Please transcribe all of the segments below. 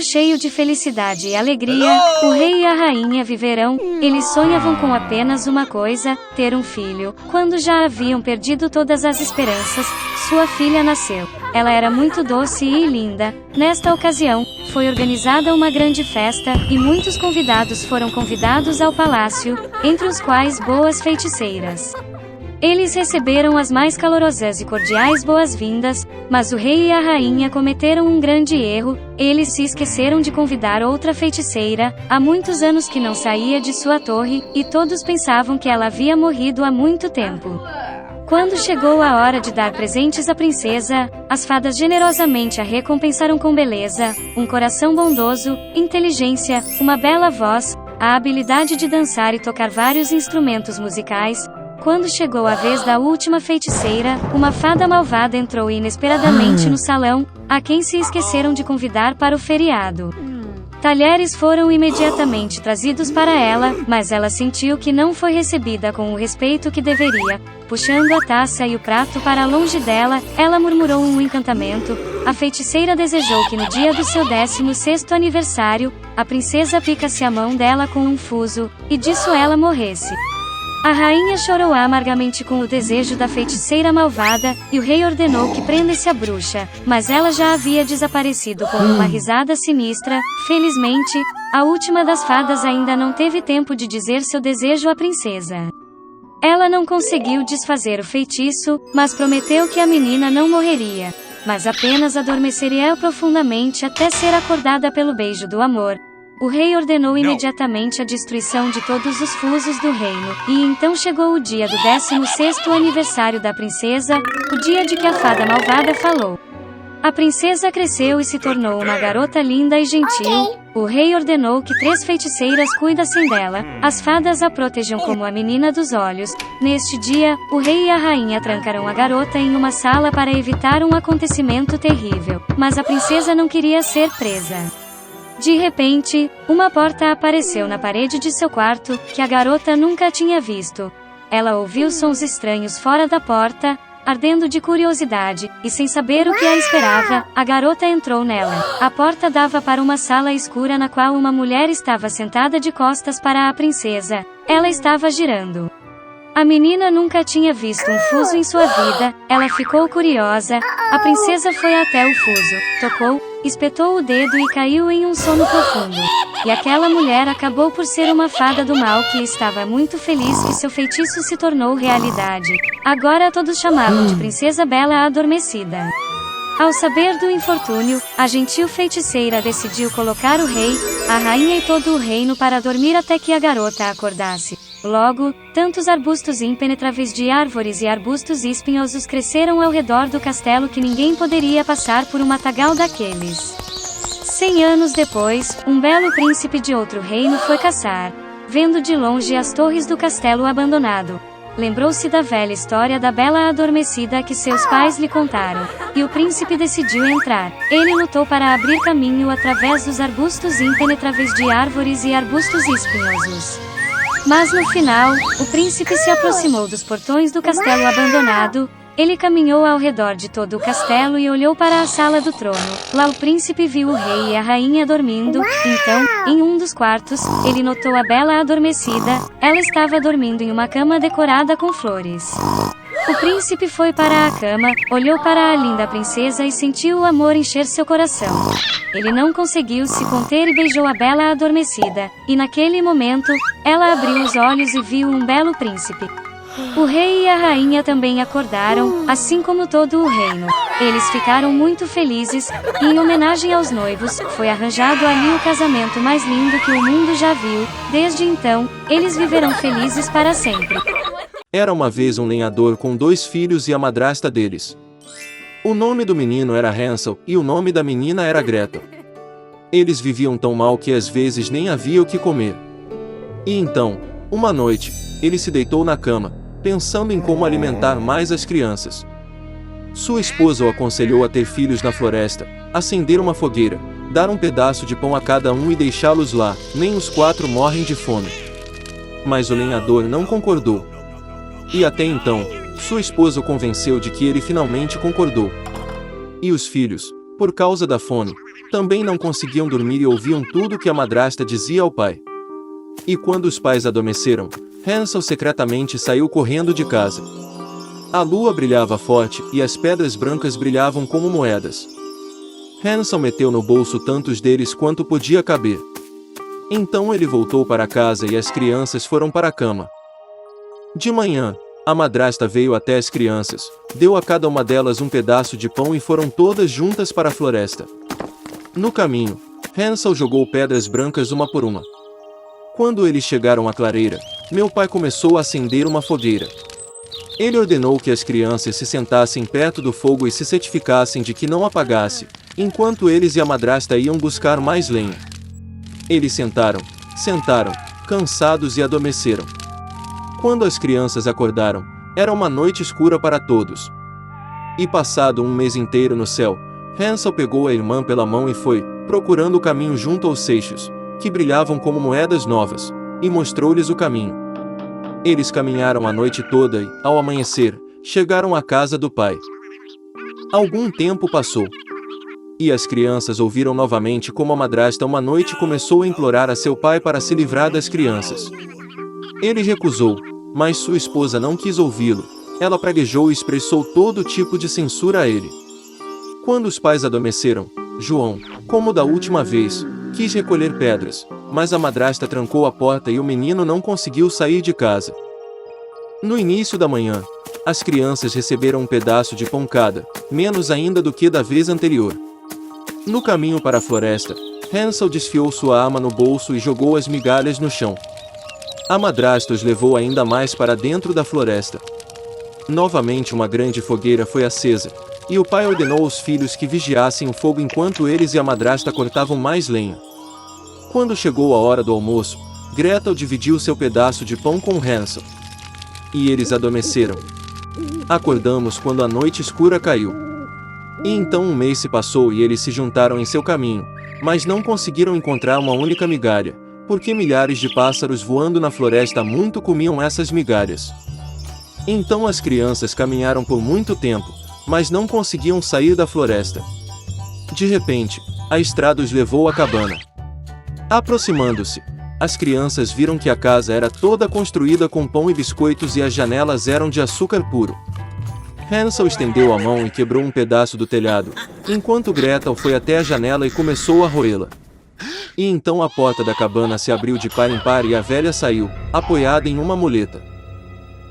cheio de felicidade e alegria. O rei e a rainha viverão. Eles sonhavam com apenas uma coisa: ter um filho. Quando já haviam perdido todas as esperanças, sua filha nasceu. Ela era muito doce e linda. Nesta ocasião, foi organizada uma grande festa, e muitos convidados foram convidados ao palácio, entre os quais boas feiticeiras. Eles receberam as mais calorosas e cordiais boas-vindas, mas o rei e a rainha cometeram um grande erro: eles se esqueceram de convidar outra feiticeira. Há muitos anos que não saía de sua torre, e todos pensavam que ela havia morrido há muito tempo. Quando chegou a hora de dar presentes à princesa, as fadas generosamente a recompensaram com beleza, um coração bondoso, inteligência, uma bela voz, a habilidade de dançar e tocar vários instrumentos musicais. Quando chegou a vez da última feiticeira, uma fada malvada entrou inesperadamente no salão, a quem se esqueceram de convidar para o feriado. Talheres foram imediatamente trazidos para ela, mas ela sentiu que não foi recebida com o respeito que deveria. Puxando a taça e o prato para longe dela, ela murmurou um encantamento. A feiticeira desejou que no dia do seu 16º aniversário, a princesa picasse a mão dela com um fuso, e disso ela morresse. A rainha chorou amargamente com o desejo da feiticeira malvada, e o rei ordenou que prendesse a bruxa, mas ela já havia desaparecido com uma risada sinistra. Felizmente, a última das fadas ainda não teve tempo de dizer seu desejo à princesa. Ela não conseguiu desfazer o feitiço, mas prometeu que a menina não morreria, mas apenas adormeceria profundamente até ser acordada pelo beijo do amor. O rei ordenou imediatamente a destruição de todos os fusos do reino, e então chegou o dia do 16º aniversário da princesa, o dia de que a fada malvada falou. A princesa cresceu e se tornou uma garota linda e gentil. O rei ordenou que 3 feiticeiras cuidassem dela, as fadas a protegiam como a menina dos olhos. Neste dia, o rei e a rainha trancaram a garota em uma sala para evitar um acontecimento terrível, mas a princesa não queria ser presa. De repente, uma porta apareceu na parede de seu quarto, que a garota nunca tinha visto. Ela ouviu sons estranhos fora da porta. Ardendo de curiosidade, e sem saber o que a esperava, a garota entrou nela. A porta dava para uma sala escura na qual uma mulher estava sentada de costas para a princesa. Ela estava girando. A menina nunca tinha visto um fuso em sua vida. Ela ficou curiosa. A princesa foi até o fuso, tocou, espetou o dedo e caiu em um sono profundo. E aquela mulher acabou por ser uma fada do mal que estava muito feliz que seu feitiço se tornou realidade. Agora todos chamavam de Princesa Bela Adormecida. Ao saber do infortúnio, a gentil feiticeira decidiu colocar o rei, a rainha e todo o reino para dormir até que a garota acordasse. Logo, tantos arbustos impenetráveis de árvores e arbustos espinhosos cresceram ao redor do castelo que ninguém poderia passar por um matagal daqueles. 100 anos depois, um belo príncipe de outro reino foi caçar. Vendo de longe as torres do castelo abandonado, lembrou-se da velha história da Bela Adormecida que seus pais lhe contaram, e o príncipe decidiu entrar. Ele lutou para abrir caminho através dos arbustos impenetráveis de árvores e arbustos espinhosos. Mas no final, o príncipe se aproximou dos portões do castelo abandonado. Ele caminhou ao redor de todo o castelo e olhou para a sala do trono. Lá o príncipe viu o rei e a rainha dormindo. Então, em um dos quartos, ele notou a Bela Adormecida. Ela estava dormindo em uma cama decorada com flores. O príncipe foi para a cama, olhou para a linda princesa e sentiu o amor encher seu coração. Ele não conseguiu se conter e beijou a Bela Adormecida. E naquele momento, ela abriu os olhos e viu um belo príncipe. O rei e a rainha também acordaram, assim como todo o reino. Eles ficaram muito felizes, e em homenagem aos noivos, foi arranjado ali o casamento mais lindo que o mundo já viu. Desde então, eles viverão felizes para sempre. Era uma vez um lenhador com 2 filhos e a madrasta deles. O nome do menino era Hansel, e o nome da menina era Gretel. Eles viviam tão mal que às vezes nem havia o que comer. E então, uma noite, ele se deitou na cama, pensando em como alimentar mais as crianças. Sua esposa o aconselhou a ter filhos na floresta, acender uma fogueira, dar um pedaço de pão a cada um e deixá-los lá, nem os 4 morrem de fome. Mas o lenhador não concordou. E até então, sua esposa o convenceu de que ele finalmente concordou. E os filhos, por causa da fome, Também não conseguiam dormir e ouviam tudo que a madrasta dizia ao pai. E quando os pais adormeceram, Hansel secretamente saiu correndo de casa. A lua brilhava forte e as pedras brancas brilhavam como moedas. Hansel meteu no bolso tantos deles quanto podia caber. Então ele voltou para casa e as crianças foram para a cama. De manhã, a madrasta veio até as crianças, deu a cada uma delas um pedaço de pão e foram todas juntas para a floresta. No caminho, Hansel jogou pedras brancas uma por uma. Quando eles chegaram à clareira, meu pai começou a acender uma fogueira. Ele ordenou que as crianças se sentassem perto do fogo e se certificassem de que não apagasse, enquanto eles e a madrasta iam buscar mais lenha. Eles sentaram, cansados e adormeceram. Quando as crianças acordaram, era uma noite escura para todos. E passado um mês inteiro no céu, Hansel pegou a irmã pela mão e foi, procurando o caminho junto aos seixos, que brilhavam como moedas novas, e mostrou-lhes o caminho. Eles caminharam a noite toda e, ao amanhecer, chegaram à casa do pai. Algum tempo passou. E as crianças ouviram novamente como a madrasta uma noite começou a implorar a seu pai para se livrar das crianças. Ele recusou, mas sua esposa não quis ouvi-lo. Ela praguejou e expressou todo tipo de censura a ele. Quando os pais adormeceram, João, como da última vez, quis recolher pedras, mas a madrasta trancou a porta e o menino não conseguiu sair de casa. No início da manhã, as crianças receberam um pedaço de pão cada, menos ainda do que da vez anterior. No caminho para a floresta, Hansel desfiou sua arma no bolso e jogou as migalhas no chão. A madrasta os levou ainda mais para dentro da floresta. Novamente uma grande fogueira foi acesa, e o pai ordenou aos filhos que vigiassem o fogo enquanto eles e a madrasta cortavam mais lenha. Quando chegou a hora do almoço, Gretel dividiu seu pedaço de pão com Hansel. E eles adormeceram. Acordamos quando a noite escura caiu. E então um mês se passou e eles se juntaram em seu caminho, mas não conseguiram encontrar uma única migalha, porque milhares de pássaros voando na floresta muito comiam essas migalhas. Então as crianças caminharam por muito tempo, mas não conseguiam sair da floresta. De repente, a estrada os levou à cabana. Aproximando-se, as crianças viram que a casa era toda construída com pão e biscoitos e as janelas eram de açúcar puro. Hansel estendeu a mão e quebrou um pedaço do telhado, enquanto Gretel foi até a janela e começou a roê-la. E então a porta da cabana se abriu de par em par e a velha saiu, apoiada em uma muleta.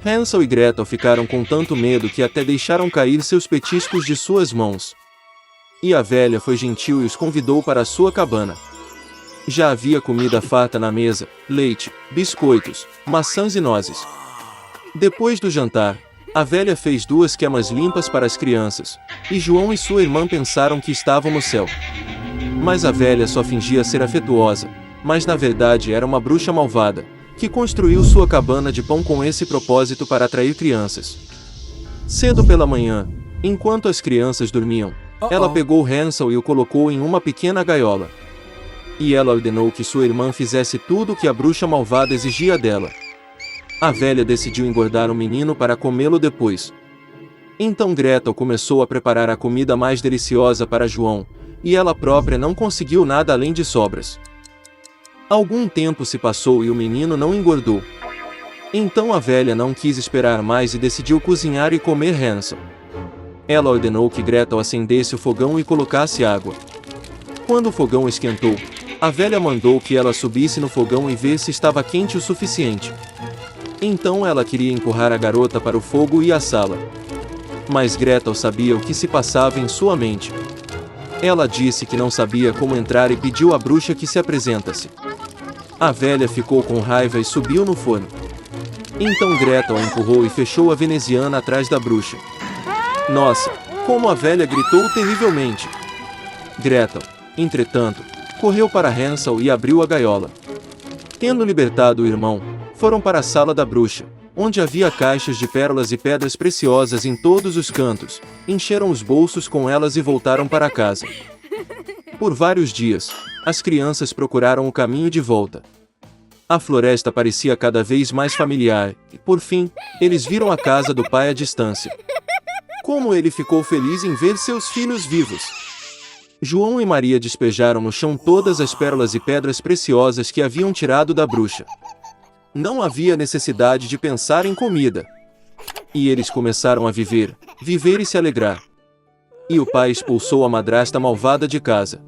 Hansel e Gretel ficaram com tanto medo que até deixaram cair seus petiscos de suas mãos. E a velha foi gentil e os convidou para a sua cabana. Já havia comida farta na mesa, leite, biscoitos, maçãs e nozes. Depois do jantar, a velha fez 2 camas limpas para as crianças, e João e sua irmã pensaram que estavam no céu. Mas a velha só fingia ser afetuosa, mas na verdade era uma bruxa malvada, que construiu sua cabana de pão com esse propósito para atrair crianças. Cedo pela manhã, enquanto as crianças dormiam, ela pegou Hansel e o colocou em uma pequena gaiola. E ela ordenou que sua irmã fizesse tudo o que a bruxa malvada exigia dela. A velha decidiu engordar o menino para comê-lo depois. Então Gretel começou a preparar a comida mais deliciosa para João, e ela própria não conseguiu nada além de sobras. Algum tempo se passou e o menino não engordou. Então a velha não quis esperar mais e decidiu cozinhar e comer Hansel. Ela ordenou que Gretel acendesse o fogão e colocasse água. Quando o fogão esquentou, a velha mandou que ela subisse no fogão e ver se estava quente o suficiente. Então ela queria empurrar a garota para o fogo e assá-la. Mas Gretel sabia o que se passava em sua mente. Ela disse que não sabia como entrar e pediu à bruxa que se apresentasse. A velha ficou com raiva e subiu no forno. Então Gretel a empurrou e fechou a veneziana atrás da bruxa. Nossa, como a velha gritou terrivelmente! Gretel, entretanto, correu para Hansel e abriu a gaiola. Tendo libertado o irmão, foram para a sala da bruxa, onde havia caixas de pérolas e pedras preciosas em todos os cantos, encheram os bolsos com elas e voltaram para casa. Por vários dias, as crianças procuraram o caminho de volta. A floresta parecia cada vez mais familiar, e por fim, eles viram a casa do pai à distância. Como ele ficou feliz em ver seus filhos vivos! João e Maria despejaram no chão todas as pérolas e pedras preciosas que haviam tirado da bruxa. Não havia necessidade de pensar em comida. E eles começaram a viver e se alegrar. E o pai expulsou a madrasta malvada de casa.